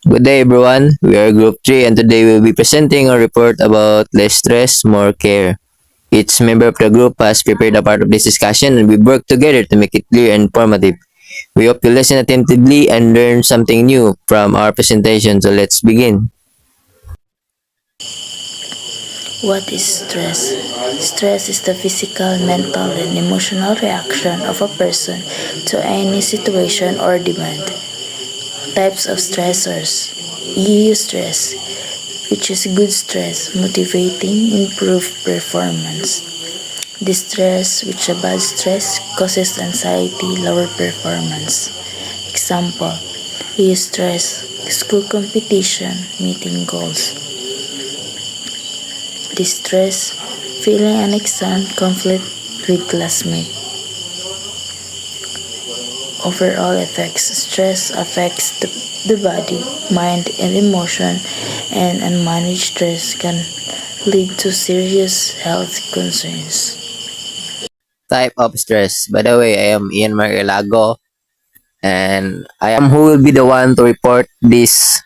Good day everyone, we are Group 3 and today we will be presenting a report about less stress, more care. Each member of the group has prepared a part of this discussion and we work together to make it clear and informative. We hope you listen attentively and learn something new from our presentation, so let's begin. What is stress? Stress is the physical, mental, and emotional reaction of a person to any situation or demand. Types of stressors. Eustress, which is good stress, motivating, improved performance. Distress, which is bad stress, causes anxiety, lower performance. Example, eustress, school competition, meeting goals. Distress, feeling an exam conflict with classmate. Overall effects. Stress affects the body, mind, and emotion, and unmanaged stress can lead to serious health concerns. Type of stress. By the way, I am Ian Marilago and I am who will be the one to report this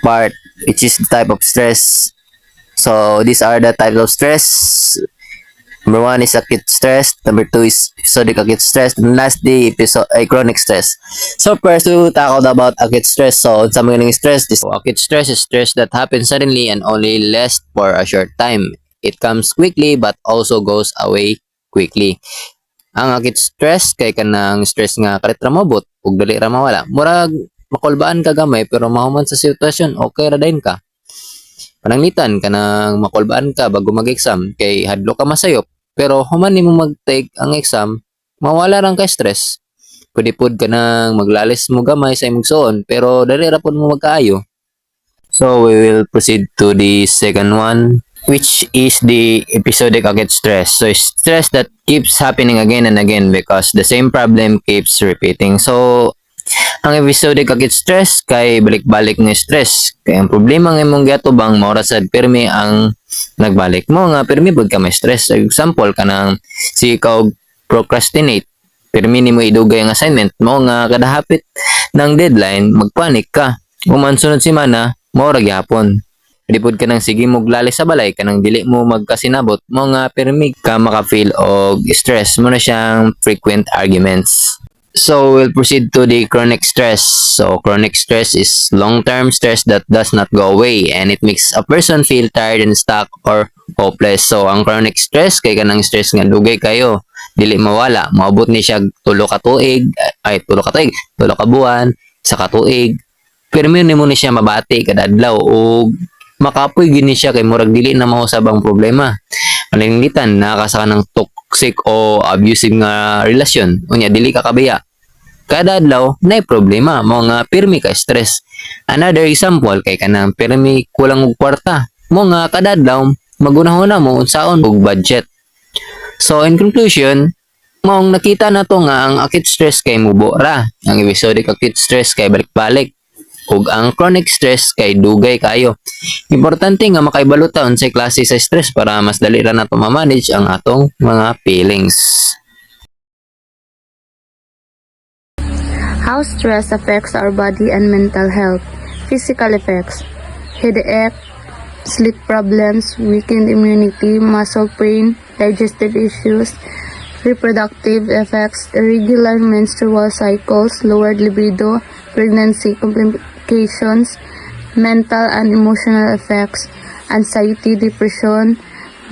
part, which is the type of stress. So these are the types of stress. Number 1 is acute stress. Number 2 is episodic acute stress. And lastly, chronic stress. So first, we will talk about acute stress. So sa mga stress, acute stress is stress that happens suddenly and only lasts for a short time. It comes quickly but also goes away quickly. Ang acute stress kay kanang stress nga kalit ra mabot ug dali ra mawala. Murag makulbaan ka gamay pero mahuman sa sitwasyon okay ra dayon ka. Pananglitan ka nang makulbaan ka bago mag-exam kay hadlo ka masayop pero human nimo mag-take ang exam mawala rang ka stress. Pwede pod ka nang maglalis mo gamay sa imong suon pero dali ra pod mo magkaayo. So we will proceed to the second one, which is the episodic acute stress. So stress that keeps happening again and again because the same problem keeps repeating. So ang episodic acute stress kay balik-balik nga stress. Kay ang problema nga imong giatubang mao ra sad pirmi ang nagbalik mo nga pirmi pud ka may stress. Example kanang si ikaw procrastinate. Pirmi nimo idugay ang assignment mo nga kada hapit ng deadline magpanik ka. Human sunod semana mao ra gyapon. Di pud ka nang sige moglali sa balay kanang dili mo magkasinabot mo nga pirmi ka maka-feel og stress mo na siyang frequent arguments. So we'll proceed to the chronic stress. So chronic stress is long-term stress that does not go away and it makes a person feel tired and stuck or hopeless. So ang chronic stress kay kanang stress nga dugay kayo, dili mawala, maabot ni siya tulo ka buwan, sa katuig. Pero nimo ni siya mabati kada adlaw o makapoy gini siya kay murag dili na mahusab ang problema. Malinglitan nakakasa ng toxic o abusive nga relasyon unya dili ka kabaya kada adlaw nay problema mo nga pirmi ka stress. Another example kay kanang pirmi kulang og kwarta mo nga kada adlaw magunahuna mo unsaon og budget. So in conclusion, mong nakita na to nga ang acute stress kay mubo ra, ang episodic acute stress kay balik-balik ug ang chronic stress kay dugay kayo. Importante nga makaibalo ta unsay klase sa stress para mas dali ra nato ma-manage ang atong mga feelings. How stress affects our body and mental health. Physical effects: headache, sleep problems, weakened immunity, muscle pain, digestive issues. Reproductive effects: irregular menstrual cycles, lowered libido, pregnancy complications. Mental and emotional effects: anxiety, depression,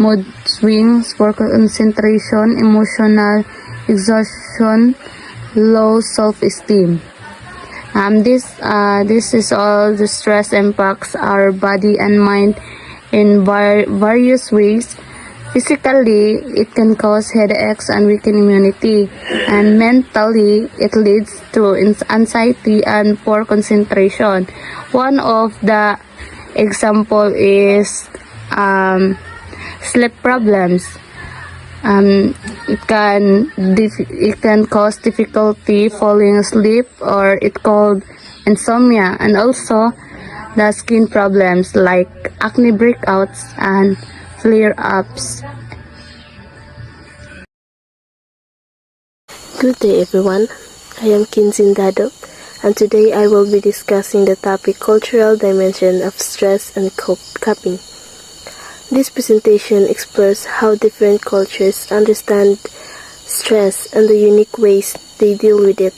mood swings, poor concentration, emotional exhaustion, low self-esteem. This is all the stress impacts our body and mind in various ways. Physically, it can cause headaches and weaken immunity, and mentally, it leads to anxiety and poor concentration. One of the example is sleep problems. It can cause difficulty falling asleep, or it called insomnia, and also the skin problems like acne breakouts and flare-ups. Good day everyone, I am Kinzin Dado. and today I will be discussing the topic cultural dimension of stress and coping. This presentation explores how different cultures understand stress and the unique ways they deal with it.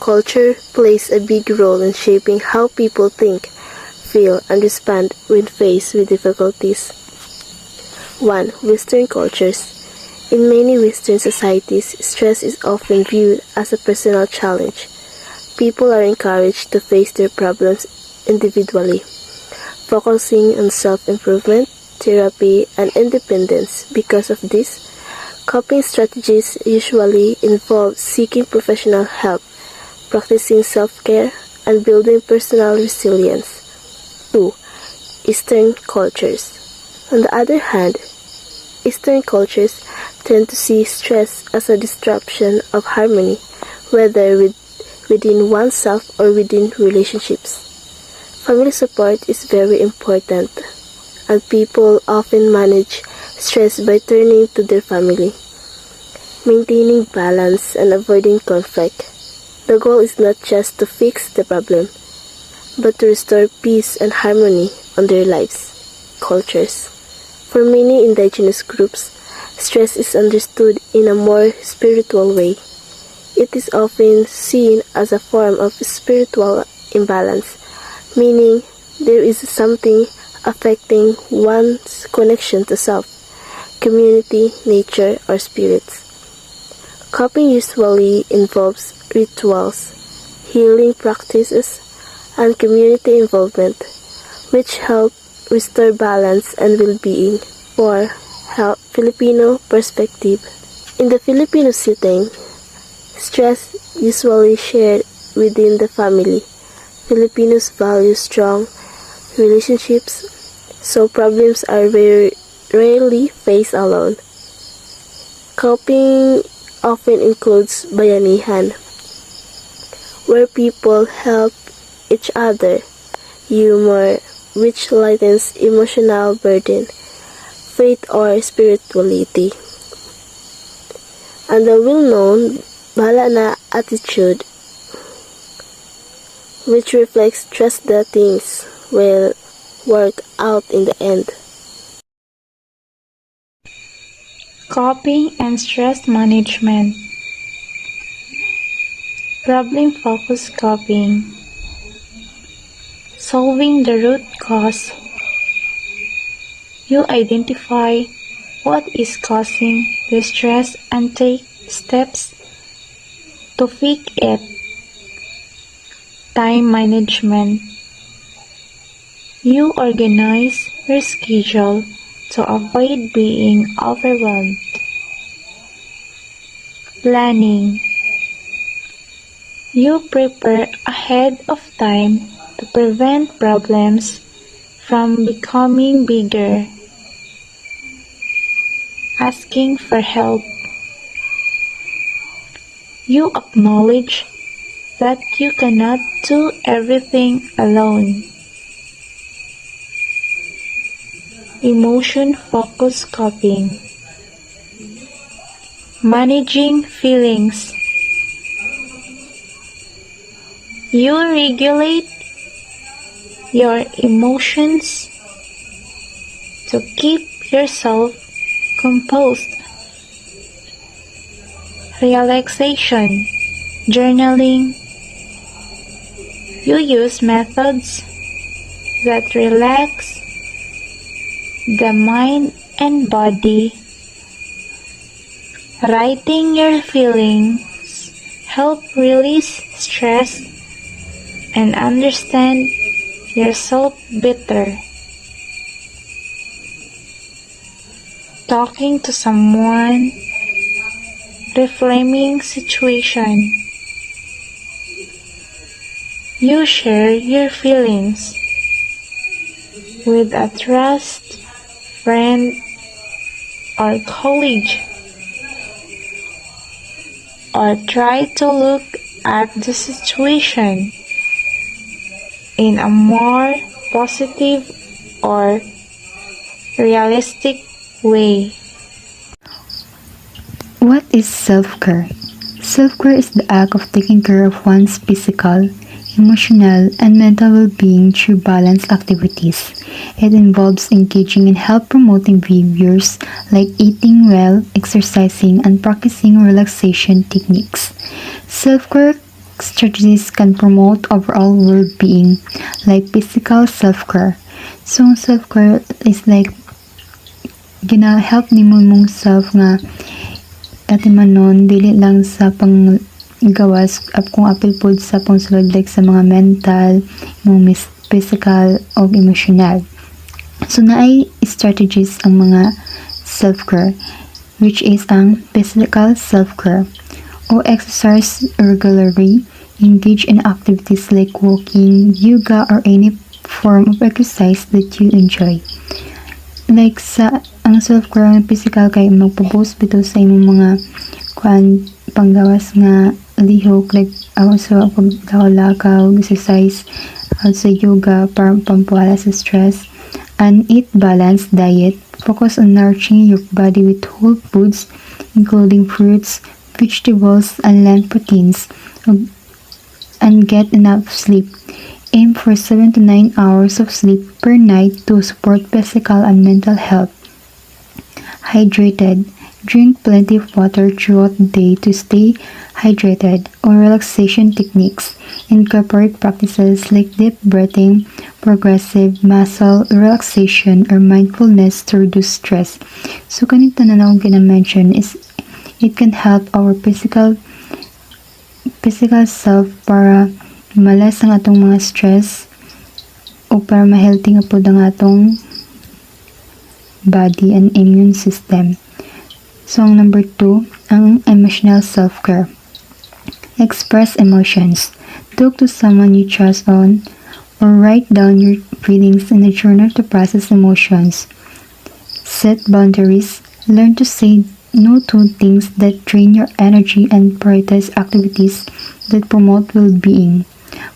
Culture plays a big role in shaping how people think, feel, and respond when faced with difficulties. 1. Western cultures. In many Western societies, stress is often viewed as a personal challenge. People are encouraged to face their problems individually, focusing on self-improvement, therapy, and independence. Because of this, coping strategies usually involve seeking professional help, practicing self-care, and building personal resilience. 2. Eastern cultures. On the other hand, Eastern cultures tend to see stress as a disruption of harmony, whether within oneself or within relationships. Family support is very important, and people often manage stress by turning to their family, maintaining balance and avoiding conflict. The goal is not just to fix the problem, but to restore peace and harmony on their lives. Cultures. For many indigenous groups, stress is understood in a more spiritual way. It is often seen as a form of spiritual imbalance, meaning there is something affecting one's connection to self, community, nature, or spirits. Coping usually involves rituals, healing practices, and community involvement, which help restore balance and well-being. For Filipino perspective. In the Filipino setting, stress usually shared within the family. Filipinos value strong relationships, so problems are very rarely faced alone. Coping often includes bayanihan, where people help each other, humor, which lightens emotional burden, faith or spirituality, and the well-known bahala na attitude, which reflects trust that things will work out in the end. Coping and stress management. Problem-focused coping. Solving the root cause. You identify what is causing the stress and take steps to fix it. Time management. You organize your schedule to avoid being overwhelmed. Planning. You prepare ahead of time to prevent problems from becoming bigger. Asking for help. You acknowledge that you cannot do everything alone. Emotion-focused coping. Managing feelings. You regulate your emotions to keep yourself composed. Relaxation. Journaling. You use methods that relax the mind and body. Writing your feelings help release stress and understand yourself better. Talking to someone. Reframing situation. You share your feelings with a trust friend or colleague, or try to look at the situation in a more positive or realistic way. What is self-care? Self-care is the act of taking care of one's physical, emotional, and mental well-being through balanced activities. It involves engaging in health-promoting behaviors like eating well, exercising, and practicing relaxation techniques. Self-care strategies can promote overall well-being, like physical self-care. So, self-care is like gina-help nimo mong self nga katimanon dili lang sa panggawas kung apil pod sa pangsulod like sa mga mental, imong physical o emotional. So naay strategies ang mga self-care, which is ang physical self-care o exercise regularly, engage in activities like walking, yoga, or any form of exercise that you enjoy. Like sa ang self-care ng physical kay magpo-post bitaw sa imong mga panggawas nga lihok like also paglalakaw, exercise, also yoga para pampuwala sa stress, and eat balanced diet. Focus on nourishing your body with whole foods including fruits, vegetables, and plant proteins, and get enough sleep. Aim for 7 to 9 hours of sleep per night to support physical and mental health. Hydrated. Drink plenty of water throughout the day to stay hydrated. Or relaxation techniques. Incorporate practices like deep breathing, progressive muscle relaxation, or mindfulness to reduce stress. So kanito na akong gina-mention is it can help our physical self para malas ang atong mga stress o para ma-healthy nga po ang atong body and immune system. So, ang number 2, ang emotional self-care. Express emotions. Talk to someone you trust on or write down your feelings in a journal to process emotions. Set boundaries. Learn to say no to things that drain your energy and prioritize activities that promote well-being.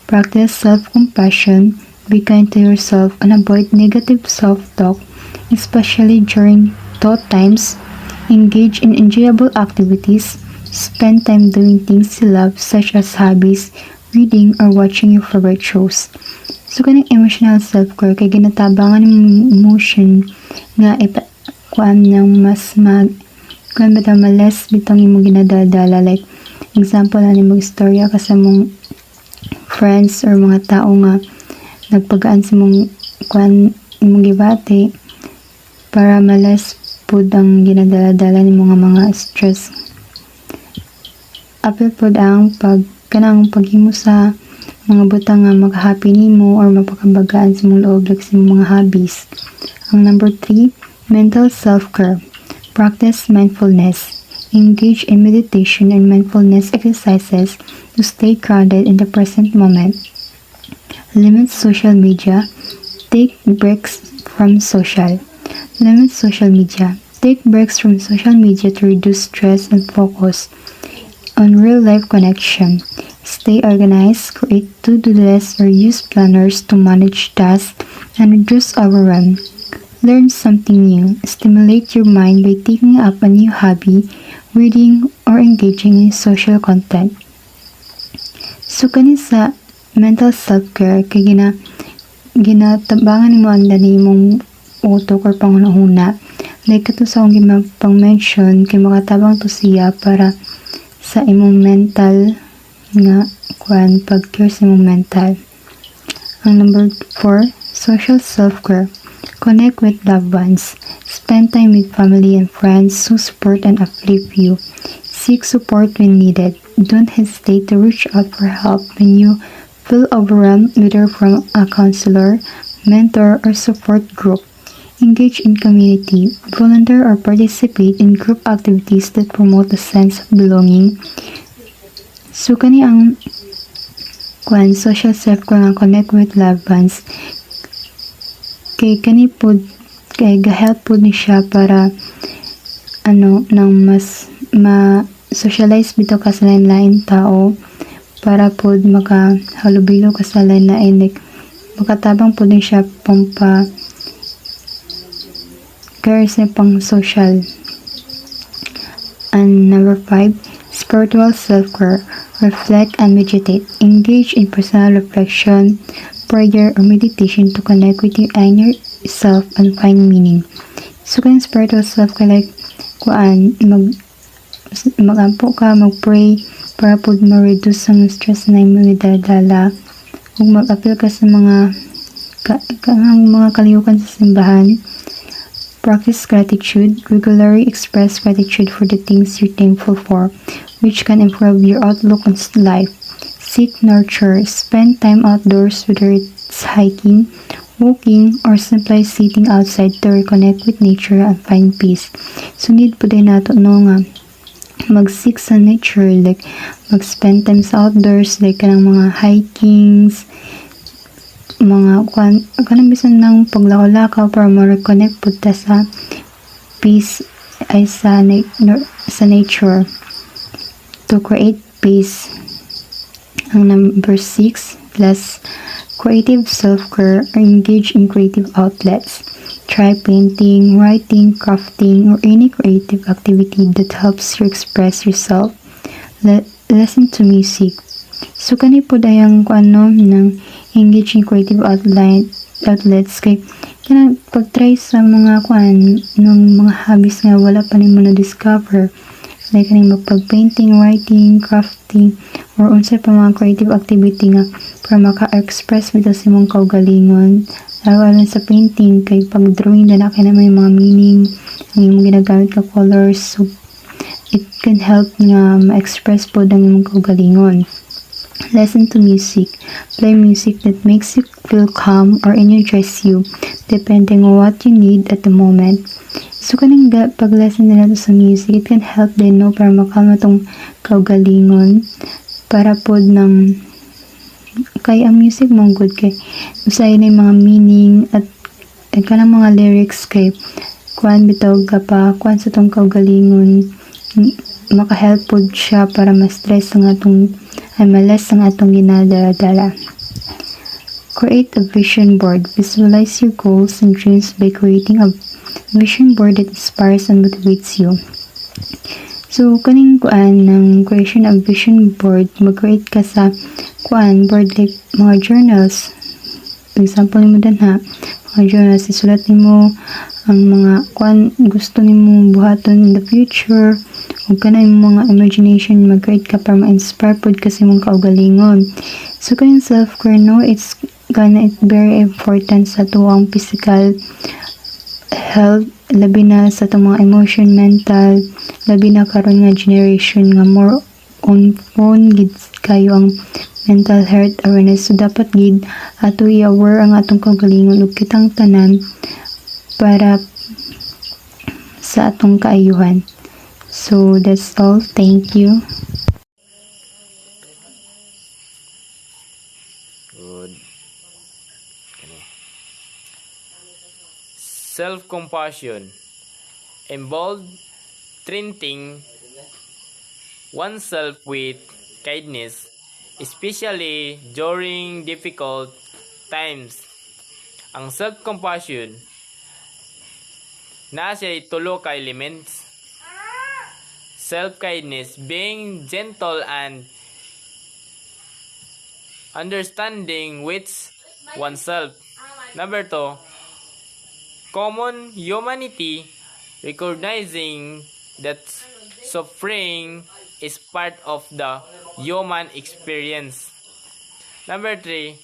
Practice self-compassion, be kind to yourself, and avoid negative self-talk, especially during tough times. Engage in enjoyable activities. Spend time doing things you love, such as hobbies, reading, or watching your favorite shows. So, kanang emotional self-care, kay ginatabangan ng emotion nga kuan ng mas kuan bitaw malas bitong imong ginadala, like example ani mag-istorya ka sa mong friends or mga tao nga nagpagaan sa mong kuan imong gibati para malas pud ang ginadala-dala ni mga stress. Apil pud ang kanang paghimo sa mga butang nga mag-happy nimo or mapakabagaan sa mong loob like sa mga hobbies. Ang number 3, mental self-care. Practice mindfulness. Engage in meditation and mindfulness exercises to stay grounded in the present moment. Limit social media. Take breaks from social. Limit social media. Take breaks from social media to reduce stress and focus on real-life connection. Stay organized, create to-do lists or use planners to manage tasks and reduce overwhelm. Learn something new. Stimulate your mind by taking up a new hobby, reading, or engaging in social content. So, kani sa mental self-care, kay ginatabangan mo ang dani mong utok or pangunahuna. Like, kato sa akong pang-mention, kay makatabang to siya para sa imong mental nga pag-cure sa imong mental. Ang number 4, social self-care. Connect with loved ones. Spend time with family and friends who support and uplift you. Seek support when needed. Don't hesitate to reach out for help when you feel overwhelmed, whether from a counselor, mentor, or support group. Engage in community. Volunteer or participate in group activities that promote a sense of belonging. So, kani ang social self-care nga connect with loved ones. Kay kani pod kay gahelp pod ni siya para nang mas ma-socialize bitaw ka sa lain-lain tao para pod makahalubilo ka sa lain-lain, like makatabang pod ni siya pampa care sa pang social. And number 5, spiritual self-care. reflect and meditate. Engage in personal reflection, prayer, or meditation to connect with your inner self and find meaning. So, kung spiritual self ka like, magampo ka, mag-pray, para po ma-reduce ang stress na imo idadala. Kung mag-appeal ka sa mga kaliyukan sa simbahan, practice gratitude. Regularly express gratitude for the things you're thankful for, which can improve your outlook on life. Seek nurture. Spend time outdoors, whether it's hiking, walking, or simply sitting outside to reconnect with nature and find peace. So, need po din nato nga mag-seek sa nature, like mag-spend time sa outdoors, like kanang mga hikings, mga kanang bisan ng paglakaw-lakaw para ma-reconnect po ta sa peace ay sa nature to create peace. Ang number 6 plus creative self-care or engage in creative outlets. Try painting, writing, crafting, or any creative activity that helps you express yourself. Listen to music. So, kani po dayang ng engage in creative outlets kay kanang pag-try sa mga ng mga hobbies nga wala pa nimo na-discover. Like kaning magpag-painting, writing, crafting, or unsay pa mga creative activity nga para maka-express bitaw sa imong kaugalingon. Lalo sa painting, kay pag-drawing na kay na may mga meaning, ang imong ginagamit ka colors, so it can help nga ma-express po ang imong kaugalingon. Listen to music. Play music that makes you feel calm or energize you, depending on what you need at the moment. So, kaning pag-listen nila sa music, it can help din, no, para makalma tong kaugalingon, para po ng kay ang music mong good kay usahay na yung mga meaning at kanang mga lyrics kay kuan bitaw ka pa kuan sa tong kaugalingon, maka-help po siya para ma-stress ang atong malas ang atong ginadala. Create a vision board. Visualize your goals and dreams by creating a vision board that inspires and motivates you. So, kaning kuan ng creation of vision board, mag-create ka sa board like mga journals. Example nimo dan ha, mga journals, isulat nimo ang mga gusto nimo buhaton in the future, o kanang mga imagination, mag-create ka para ma-inspire pod kasi mong kaugalingon. So, kaning self-care, no, it's very important sa tuwang physical health, labi na sa itong mga emotion, mental, labi na karon nga generation nga more on phone gid kayo ang mental health awareness. So, dapat gid ato i-aware ang atong kaugalingon ug kitang tanan para sa atong kaayuhan. So, that's all. Thank you. Good. Self-compassion involved treating oneself with kindness, especially during difficult times. Ang self-compassion na siya tulo ka elements. Self-kindness, being gentle and understanding with oneself. Number 2, common humanity, recognizing that suffering is part of the human experience. Number 3,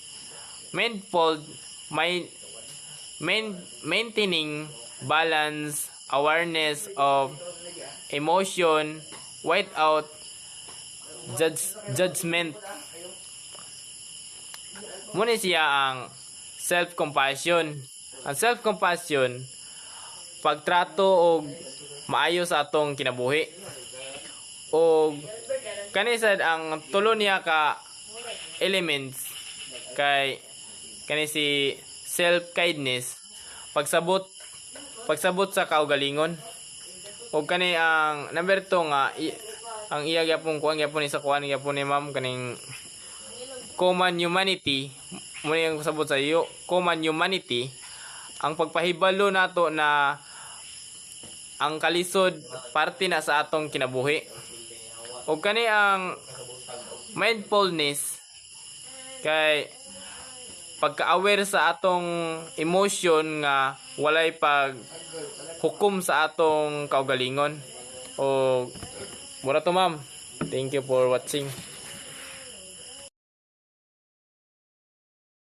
maintaining balance, awareness of emotion without judgment. Muna siya ang self-compassion. Ang self-compassion, pagtrato og maayo sa atong kinabuhi. O kanisad ang tulo niya ka elements kay si self-kindness, pagsabot sa kaugalingon. O kani ang number 2 nga ang iya gyapon kuan gyapon sa kuan gyapon ni ma'am kaning common humanity. Muna yung sabot sa iyo, common humanity, ang pagpahibalo nato na ang kalisod parte na sa atong kinabuhi. O kani ang mindfulness kay pagka-aware sa atong emotion nga walay pag hukom sa atong kaugalingon. O mura to ma'am. Thank you for watching.